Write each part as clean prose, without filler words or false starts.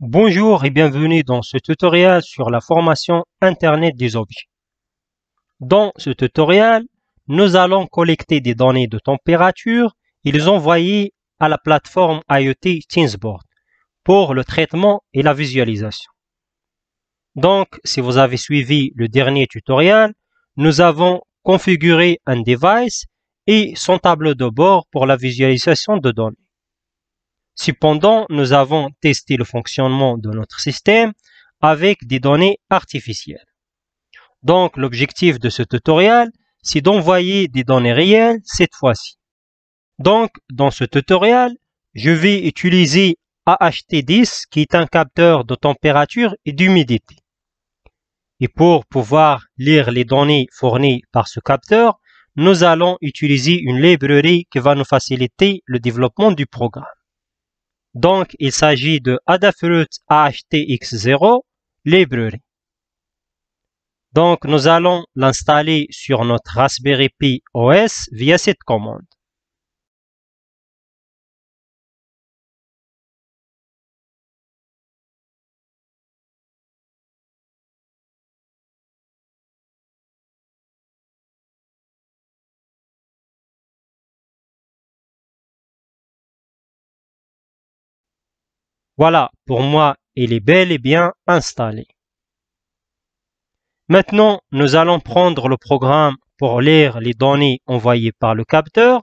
Bonjour et bienvenue dans ce tutoriel sur la formation Internet des objets. Dans ce tutoriel, nous allons collecter des données de température et les envoyer à la plateforme IoT ThemeSboard pour le traitement et la visualisation. Donc, si vous avez suivi le dernier tutoriel, nous avons configuré un device et son tableau de bord pour la visualisation de données. Cependant, nous avons testé le fonctionnement de notre système avec des données artificielles. Donc, l'objectif de ce tutoriel, c'est d'envoyer des données réelles cette fois-ci. Donc, dans ce tutoriel, je vais utiliser AHT10 qui est un capteur de température et d'humidité. Et pour pouvoir lire les données fournies par ce capteur, nous allons utiliser une librairie qui va nous faciliter le développement du programme. Donc, il s'agit de Adafruit AHTX0 Library. Donc, nous allons l'installer sur notre Raspberry Pi OS via cette commande. Voilà, pour moi, il est bel et bien installé. Maintenant, nous allons prendre le programme pour lire les données envoyées par le capteur.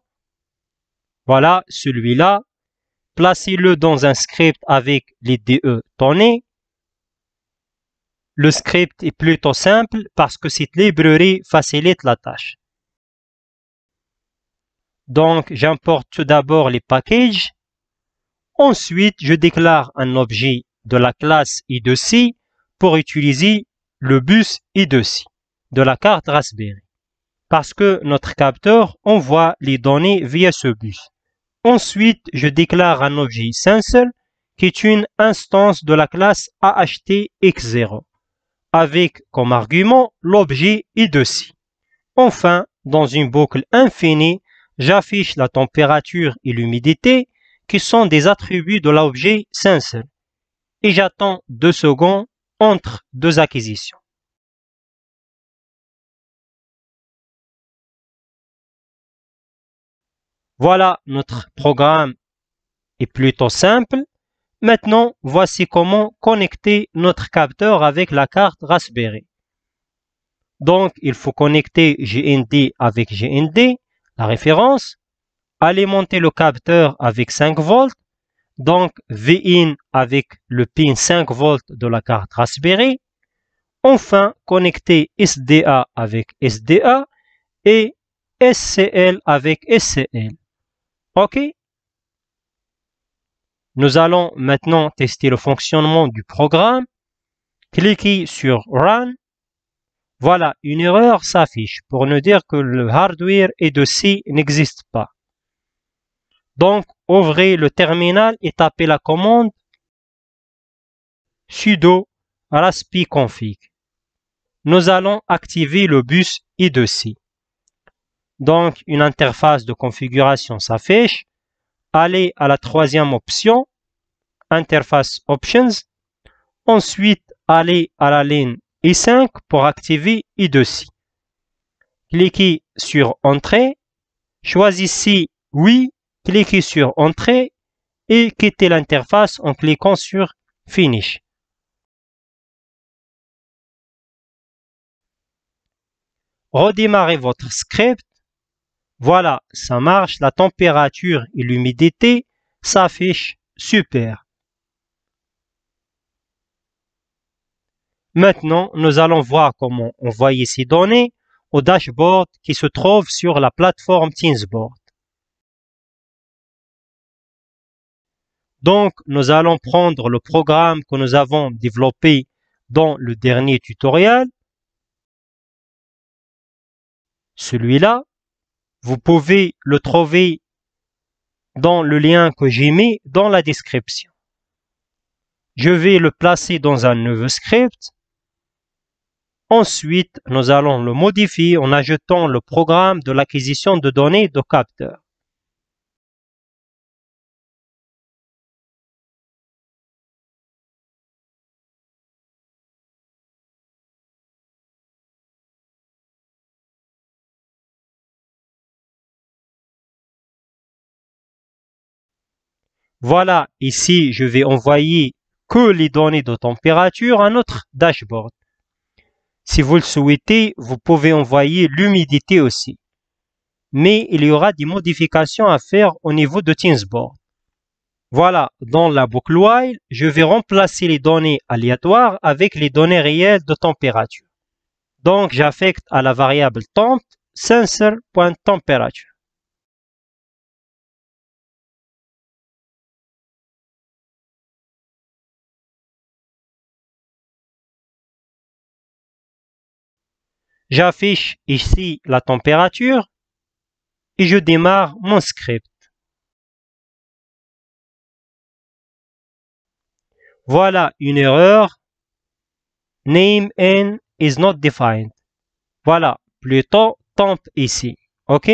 Voilà, celui-là. Placez-le dans un script avec les DE données. Le script est plutôt simple parce que cette librairie facilite la tâche. Donc, j'importe tout d'abord les packages. Ensuite, je déclare un objet de la classe I2C pour utiliser le bus I2C de la carte Raspberry parce que notre capteur envoie les données via ce bus. Ensuite, je déclare un objet Sensor qui est une instance de la classe AHTX0 avec comme argument l'objet I2C. Enfin, dans une boucle infinie, j'affiche la température et l'humidité qui sont des attributs de l'objet Sensor et j'attends 2 secondes entre deux acquisitions. Voilà, notre programme est plutôt simple. Maintenant, voici comment connecter notre capteur avec la carte Raspberry. Donc, il faut connecter GND avec GND, la référence, alimenter le capteur avec 5 volts, donc VIN avec le pin 5 volts de la carte Raspberry. Enfin, connecter SDA avec SDA et SCL avec SCL. OK? Nous allons maintenant tester le fonctionnement du programme. Cliquez sur Run. Voilà, une erreur s'affiche pour nous dire que le hardware I2C n'existe pas. Donc, ouvrez le terminal et tapez la commande sudo raspi-config. Nous allons activer le bus I2C. Donc, une interface de configuration s'affiche. Allez à la troisième option, Interface Options. Ensuite, allez à la ligne I5 pour activer I2C. Cliquez sur Entrée. Choisissez Oui. Cliquez sur Entrée et quittez l'interface en cliquant sur Finish. Redémarrez votre script. Voilà, ça marche, la température et l'humidité s'affichent super. Maintenant, nous allons voir comment envoyer ces données au dashboard qui se trouve sur la plateforme ThemeSboard. Donc, nous allons prendre le programme que nous avons développé dans le dernier tutoriel. Celui-là, vous pouvez le trouver dans le lien que j'ai mis dans la description. Je vais le placer dans un nouveau script. Ensuite, nous allons le modifier en ajoutant le programme de l'acquisition de données de capteur. Voilà, ici, je vais envoyer que les données de température à notre dashboard. Si vous le souhaitez, vous pouvez envoyer l'humidité aussi. Mais il y aura des modifications à faire au niveau de ThemeSboard. Voilà, dans la boucle while, je vais remplacer les données aléatoires avec les données réelles de température. Donc, j'affecte à la variable temp sensor.temperature. J'affiche ici la température et je démarre mon script. Voilà une erreur. Name n is not defined. Voilà, plutôt temp ici. OK?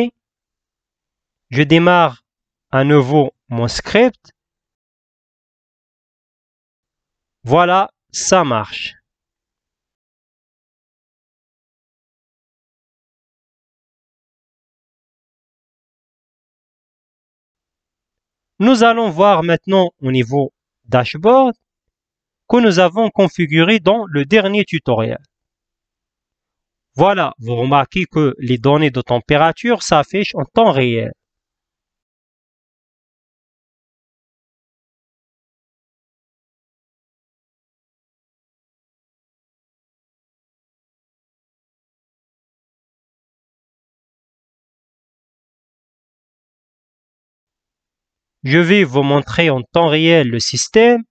Je démarre à nouveau mon script. Voilà, ça marche. Nous allons voir maintenant au niveau dashboard que nous avons configuré dans le dernier tutoriel. Voilà, vous remarquez que les données de température s'affichent en temps réel. Je vais vous montrer en temps réel le système.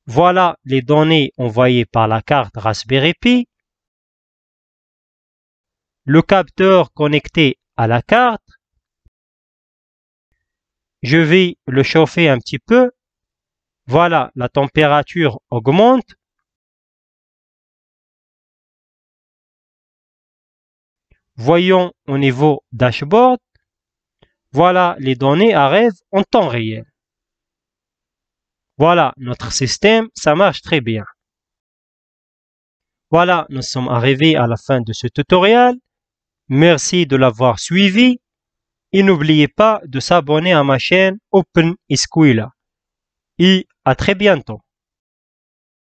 Voilà les données envoyées par la carte Raspberry Pi. Le capteur connecté à la carte. Je vais le chauffer un petit peu. Voilà, la température augmente. Voyons au niveau dashboard. Voilà, les données arrivent en temps réel. Voilà, notre système, ça marche très bien. Voilà, nous sommes arrivés à la fin de ce tutoriel. Merci de l'avoir suivi. Et n'oubliez pas de s'abonner à ma chaîne Open Escuela. Et à très bientôt.